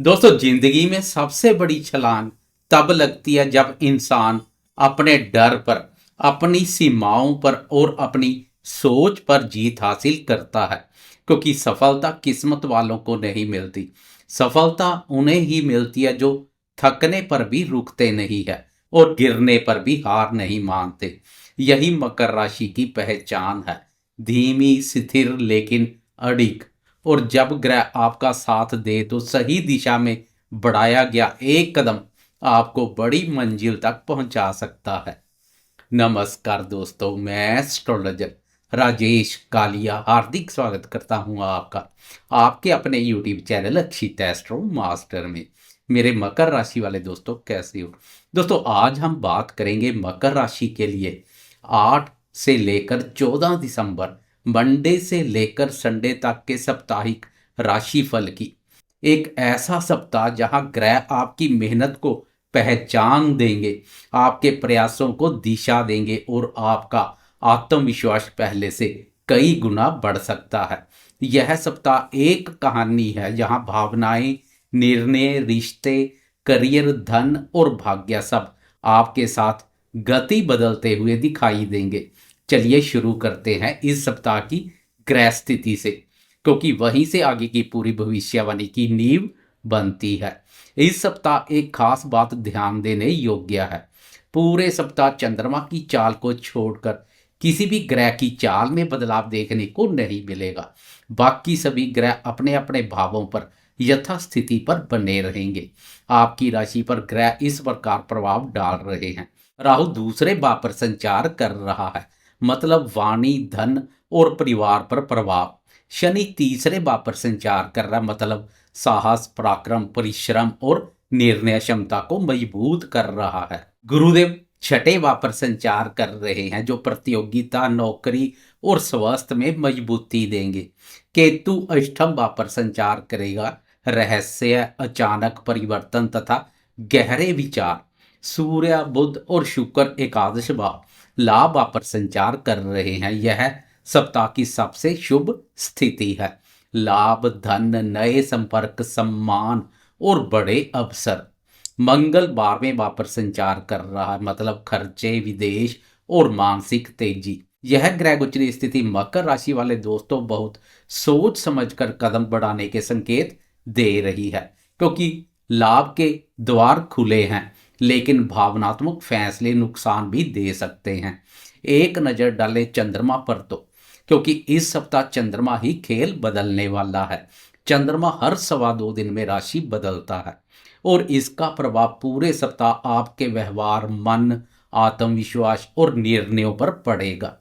दोस्तों, जिंदगी में सबसे बड़ी छलांग तब लगती है जब इंसान अपने डर पर, अपनी सीमाओं पर और अपनी सोच पर जीत हासिल करता है। क्योंकि सफलता किस्मत वालों को नहीं मिलती। सफलता उन्हें ही मिलती है जो थकने पर भी रुकते नहीं है और गिरने पर भी हार नहीं मानते। यही मकर राशि की पहचान है। धीमी, स्थिर लेकिन अडिग। और जब ग्रह आपका साथ दे तो सही दिशा में बढ़ाया गया एक कदम आपको बड़ी मंजिल तक पहुंचा सकता है। नमस्कार दोस्तों, मैं एस्ट्रोलॉजर राजेश कालिया हार्दिक स्वागत करता हूं आपका आपके अपने यूट्यूब चैनल अक्षित एस्ट्रो मास्टर में। मेरे मकर राशि वाले दोस्तों, कैसे हो? दोस्तों, आज हम बात करेंगे मकर राशि के लिए 8 से लेकर 14 दिसंबर, मंडे से लेकर संडे तक के साप्ताहिक राशिफल की। एक ऐसा सप्ताह जहां ग्रह आपकी मेहनत को पहचान देंगे, आपके प्रयासों को दिशा देंगे और आपका आत्मविश्वास पहले से कई गुना बढ़ सकता है। यह सप्ताह एक कहानी है जहां भावनाएं, निर्णय, रिश्ते, करियर, धन और भाग्य सब आपके साथ गति बदलते हुए दिखाई देंगे। चलिए शुरू करते हैं इस सप्ताह की ग्रह स्थिति से, क्योंकि वहीं से आगे की पूरी भविष्यवाणी की नींव बनती है। इस सप्ताह एक खास बात ध्यान देने योग्य है। पूरे सप्ताह चंद्रमा की चाल को छोड़कर किसी भी ग्रह की चाल में बदलाव देखने को नहीं मिलेगा। बाकी सभी ग्रह अपने अपने भावों पर यथास्थिति पर बने रहेंगे। आपकी राशि पर ग्रह इस प्रकार प्रभाव डाल रहे हैं। राहु दूसरे भाव पर संचार कर रहा है, मतलब वाणी, धन और परिवार पर प्रभाव। शनि तीसरे भाव पर संचार कर रहा है, मतलब साहस, पराक्रम, परिश्रम और निर्णय क्षमता को मजबूत कर रहा है। गुरुदेव छठे भाव पर संचार कर रहे हैं, जो प्रतियोगिता, नौकरी और स्वास्थ्य में मजबूती देंगे। केतु अष्टम भाव पर संचार करेगा, रहस्य, अचानक परिवर्तन तथा गहरे विचार। सूर्य, बुध और शुक्र एकादश भाव, लाभ भाव पर संचार कर रहे हैं। यह सप्ताह की सबसे शुभ स्थिति है। लाभ, धन, नए संपर्क, सम्मान और बड़े अवसर। मंगल 12वें भाव पर संचार कर रहा है, मतलब खर्चे, विदेश और मानसिक तेजी। यह ग्रह गोचर स्थिति मकर राशि वाले दोस्तों बहुत सोच समझकर कदम बढ़ाने के संकेत दे रही है, क्योंकि लाभ के द्वार खुले हैं, लेकिन भावनात्मक फैसले नुकसान भी दे सकते हैं। एक नजर डालें चंद्रमा पर तो, क्योंकि इस सप्ताह चंद्रमा ही खेल बदलने वाला है। चंद्रमा हर सवा 2 दिन में राशि बदलता है और इसका प्रभाव पूरे सप्ताह आपके व्यवहार, मन, आत्मविश्वास और निर्णयों पर पड़ेगा।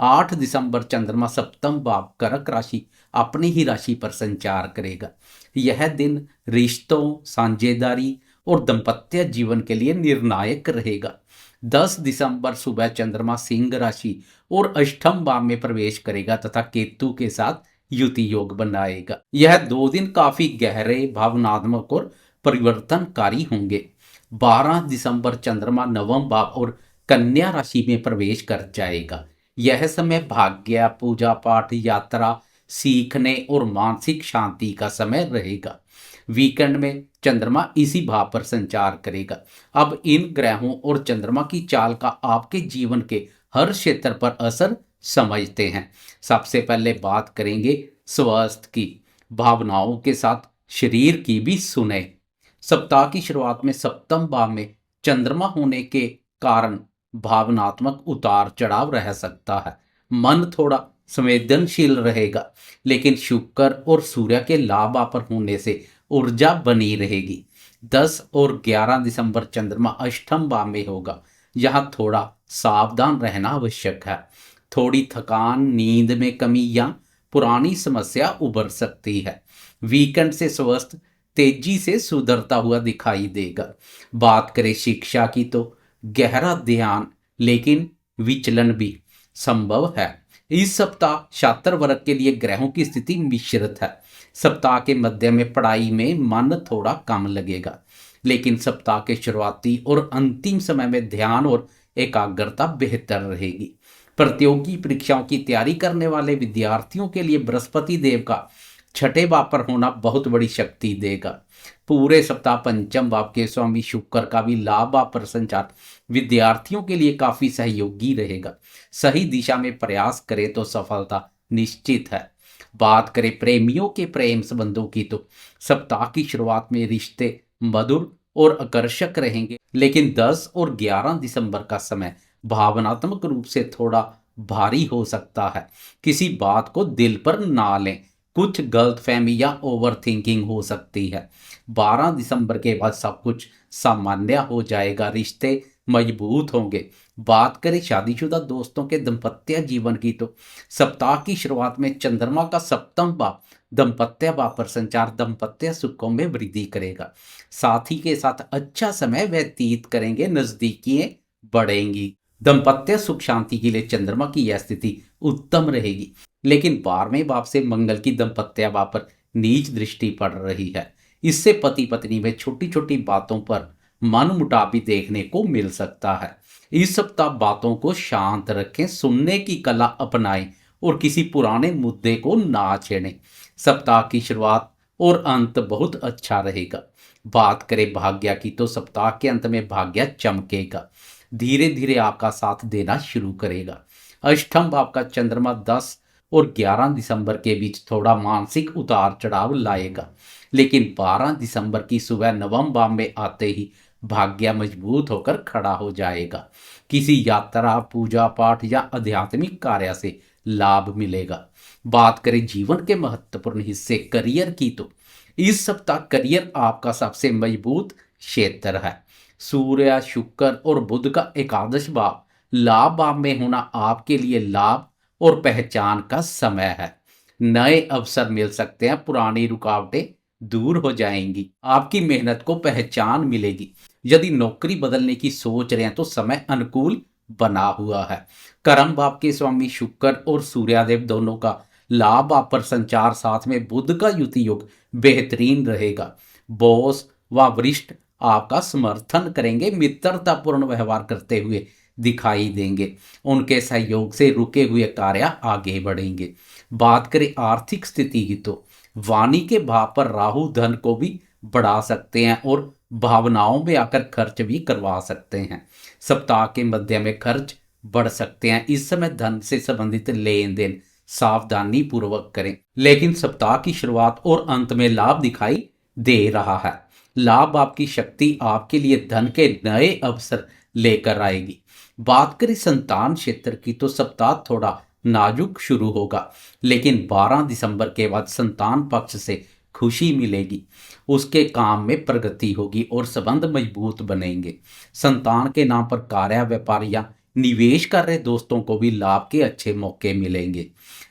8 दिसंबर चंद्रमा सप्तम भाव कर्क राशि, अपनी ही राशि पर संचार करेगा। यह दिन रिश्तों, साझेदारी और दाम्पत्य जीवन के लिए निर्णायक रहेगा। 10 दिसंबर सुबह चंद्रमा सिंह राशि और अष्टम भाव में प्रवेश करेगा तथा केतु के साथ युति योग बनाएगा। यह 2 दिन काफी गहरे, भावनात्मक और परिवर्तनकारी होंगे। 12 दिसंबर चंद्रमा नवम भाव और कन्या राशि में प्रवेश कर जाएगा। यह समय भाग्य, पूजा पाठ, यात्रा, सीखने और मानसिक शांति का समय रहेगा। वीकेंड में चंद्रमा इसी भाव पर संचार करेगा। अब इन ग्रहों और चंद्रमा की चाल का आपके जीवन के हर क्षेत्र पर असर समझते हैं। सबसे पहले बात करेंगे स्वास्थ्य की। भावनाओं के साथ शरीर की भी सुने। सप्ताह की शुरुआत में सप्तम भाव में चंद्रमा होने के कारण भावनात्मक उतार चढ़ाव रह सकता है। मन थोड़ा संवेदनशील रहेगा, लेकिन शुक्र और सूर्य के लाभ पर होने से ऊर्जा बनी रहेगी। 10 और 11 दिसंबर चंद्रमा अष्टम भाव में होगा, यहाँ थोड़ा सावधान रहना आवश्यक है। थोड़ी थकान, नींद में कमी या पुरानी समस्या उभर सकती है। वीकेंड से स्वस्थ तेजी से सुधरता हुआ दिखाई देगा। बात करें शिक्षा की तो गहरा ध्यान, लेकिन विचलन भी संभव है। इस सप्ताह छात्र वर्ग के लिए ग्रहों की स्थिति मिश्रित है। सप्ताह के मध्य में पढ़ाई में मन थोड़ा कम लगेगा, लेकिन सप्ताह के शुरुआती और अंतिम समय में ध्यान और एकाग्रता बेहतर रहेगी। प्रतियोगी परीक्षाओं की तैयारी करने वाले विद्यार्थियों के लिए बृहस्पति देव का छठे भाव पर होना बहुत बड़ी शक्ति देगा। पूरे सप्ताह पंचम भाव के स्वामी शुक्र का भी लाभ भाव पर संचार विद्यार्थियों के लिए काफी सहयोगी रहेगा। सही दिशा में प्रयास करें तो सफलता निश्चित है। बात करें प्रेमियों के प्रेम संबंधों की तो सप्ताह की शुरुआत में रिश्ते मधुर और आकर्षक रहेंगे, लेकिन 10 और 11 दिसंबर का समय भावनात्मक रूप से थोड़ा भारी हो सकता है। किसी बात को दिल पर ना लें, कुछ गलतफहमी या ओवर थिंकिंग हो सकती है। 12 दिसंबर के बाद सब कुछ सामान्य हो जाएगा, रिश्ते मजबूत होंगे। बात करें शादीशुदा दोस्तों के दाम्पत्य जीवन की तो सप्ताह की शुरुआत में चंद्रमा का सप्तम भाव दाम्पत्य भाव पर संचार दाम्पत्य सुखों में वृद्धि करेगा। साथी के साथ अच्छा समय व्यतीत करेंगे, नजदीकियां बढ़ेंगी। दाम्पत्य सुख शांति के लिए चंद्रमा की यह स्थिति उत्तम रहेगी, लेकिन 12वें भाव से मंगल की दाम्पत्य भाव पर नीच दृष्टि पड़ रही है। इससे पति पत्नी में छोटी छोटी बातों पर मन मुटाव भी देखने को मिल सकता है। इस सप्ताह बातों को शांत रखें, सुनने की कला अपनाएं और किसी पुराने मुद्दे को ना छेड़ें। सप्ताह की शुरुआत और अंत बहुत अच्छा रहेगा। बात करें भाग्य की तो सप्ताह के अंत में भाग्य चमकेगा, धीरे धीरे आपका साथ देना शुरू करेगा। अष्टम भाव का चंद्रमा 10 और 11 दिसंबर के बीच थोड़ा मानसिक उतार चढ़ाव लाएगा, लेकिन 12 दिसंबर की सुबह नवम भाव में आते ही भाग्य मजबूत होकर खड़ा हो जाएगा। किसी यात्रा, पूजा पाठ या आध्यात्मिक कार्य से लाभ मिलेगा। बात करें जीवन के महत्वपूर्ण हिस्से करियर की तो इस सप्ताह करियर आपका सबसे मजबूत क्षेत्र है। सूर्य, शुक्र और बुध का एकादश भाव लाभ भाव में होना आपके लिए लाभ और पहचान का समय है। नए अवसर मिल सकते हैं, पुरानी रुकावटें दूर हो जाएंगी, आपकी मेहनत को पहचान मिलेगी। यदि नौकरी बदलने की सोच रहे हैं तो समय अनुकूल बना हुआ है। कर्म भाव के स्वामी शुक्र और सूर्यदेव दोनों का लाभ भाव पर संचार साथ में बुध का युति योग बेहतरीन रहेगा। बॉस व वरिष्ठ आपका समर्थन करेंगे, मित्रतापूर्ण व्यवहार करते हुए दिखाई देंगे। उनके सहयोग से रुके हुए कार्य आगे बढ़ेंगे। बात करें आर्थिक स्थिति की तो वाणी के भाव पर राहु धन को भी बढ़ा सकते हैं और भावनाओं में आकर खर्च भी करवा सकते हैं। सप्ताह के मध्य में खर्च बढ़ सकते हैं। इस समय धन से संबंधित लेन देन सावधानी पूर्वक करें, लेकिन सप्ताह की शुरुआत और अंत में लाभ दिखाई दे रहा है। लाभ आपकी शक्ति आपके लिए धन के नए अवसर लेकर आएगी। बात करें संतान क्षेत्र की तो सप्ताह थोड़ा नाजुक शुरू होगा, लेकिन 12 दिसंबर के बाद संतान पक्ष से खुशी मिलेगी, उसके काम में प्रगति होगी और संबंध मजबूत बनेंगे। संतान के नाम पर कार्य, व्यापार या निवेश कर रहे दोस्तों को भी लाभ के अच्छे मौके मिलेंगे।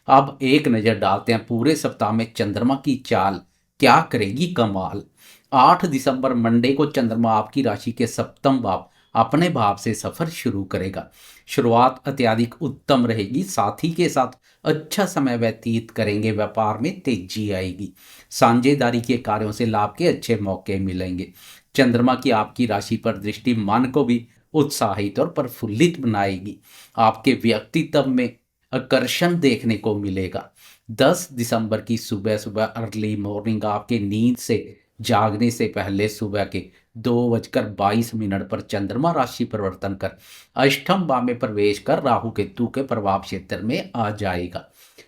अब एक नजर डालते हैं पूरे सप्ताह में चंद्रमा की चाल क्या करेगी कमाल। 8 दिसंबर मंडे को चंद्रमा आपकी राशि के सप्तम भाव अपने भाव से सफर शुरू करेगा। शुरुआत अत्यधिक उत्तम रहेगी, साथी के साथ अच्छा समय व्यतीत करेंगे, व्यापार में तेजी आएगी, साझेदारी के कार्यों से लाभ के अच्छे मौके मिलेंगे। चंद्रमा की आपकी राशि पर दृष्टि मन को भी उत्साहित और प्रफुल्लित बनाएगी, आपके व्यक्तित्व में आकर्षण देखने को मिलेगा। 10 दिसंबर की सुबह सुबह अर्ली मॉर्निंग आपके नींद से जागने से पहले सुबह के 2:22 पर चंद्रमा राशि परिवर्तन कर अष्टम भाव में प्रवेश कर राहु केतु के प्रभाव क्षेत्र में आ जाएगा।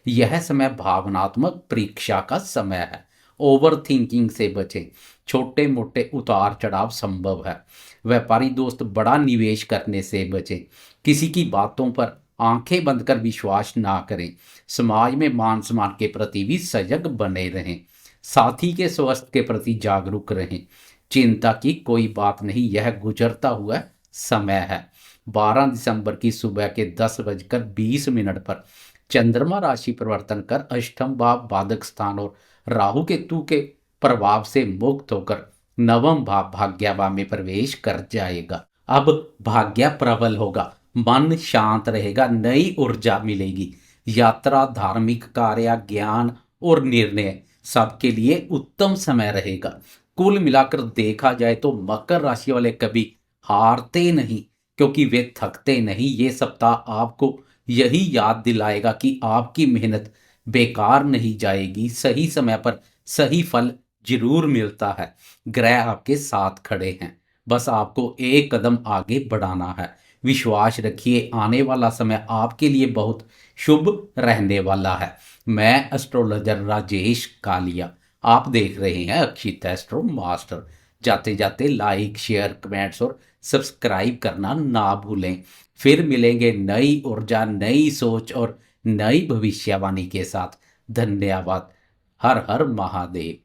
यह समय भावनात्मक परीक्षा का समय है। ओवर थिंकिंग से बचें, छोटे मोटे उतार चढ़ाव संभव है। व्यापारी दोस्त बड़ा निवेश करने से बचें, किसी की बातों पर आंखें बंद कर विश्वास ना करें। समाज में मान सम्मान के प्रति भी सजग बने रहें, साथी के स्वास्थ्य के प्रति जागरूक रहें। चिंता की कोई बात नहीं, यह गुजरता हुआ समय है। 12 दिसंबर की सुबह के 10:20 पर चंद्रमा राशि परिवर्तन कर अष्टम भाव बाधक स्थान और राहु केतु के प्रभाव से मुक्त होकर नवम भाव भाग्य भाव में प्रवेश कर जाएगा। अब भाग्य प्रबल होगा, मन शांत रहेगा, नई ऊर्जा मिलेगी। यात्रा, धार्मिक कार्य, ज्ञान और निर्णय सबके लिए उत्तम समय रहेगा। कुल मिलाकर देखा जाए तो मकर राशि वाले कभी हारते नहीं, क्योंकि वे थकते नहीं। ये सप्ताह आपको यही याद दिलाएगा कि आपकी मेहनत बेकार नहीं जाएगी, सही समय पर सही फल जरूर मिलता है। ग्रह आपके साथ खड़े हैं, बस आपको एक कदम आगे बढ़ाना है। विश्वास रखिए, आने वाला समय आपके लिए बहुत शुभ रहने वाला है। मैं एस्ट्रोलॉजर राजेश कालिया, आप देख रहे हैं अक्षित एस्ट्रो मास्टर। जाते जाते लाइक शेयर कमेंट्स और सब्सक्राइब करना ना भूलें। फिर मिलेंगे नई ऊर्जा, नई सोच और नई भविष्यवाणी के साथ। धन्यवाद। हर हर महादेव।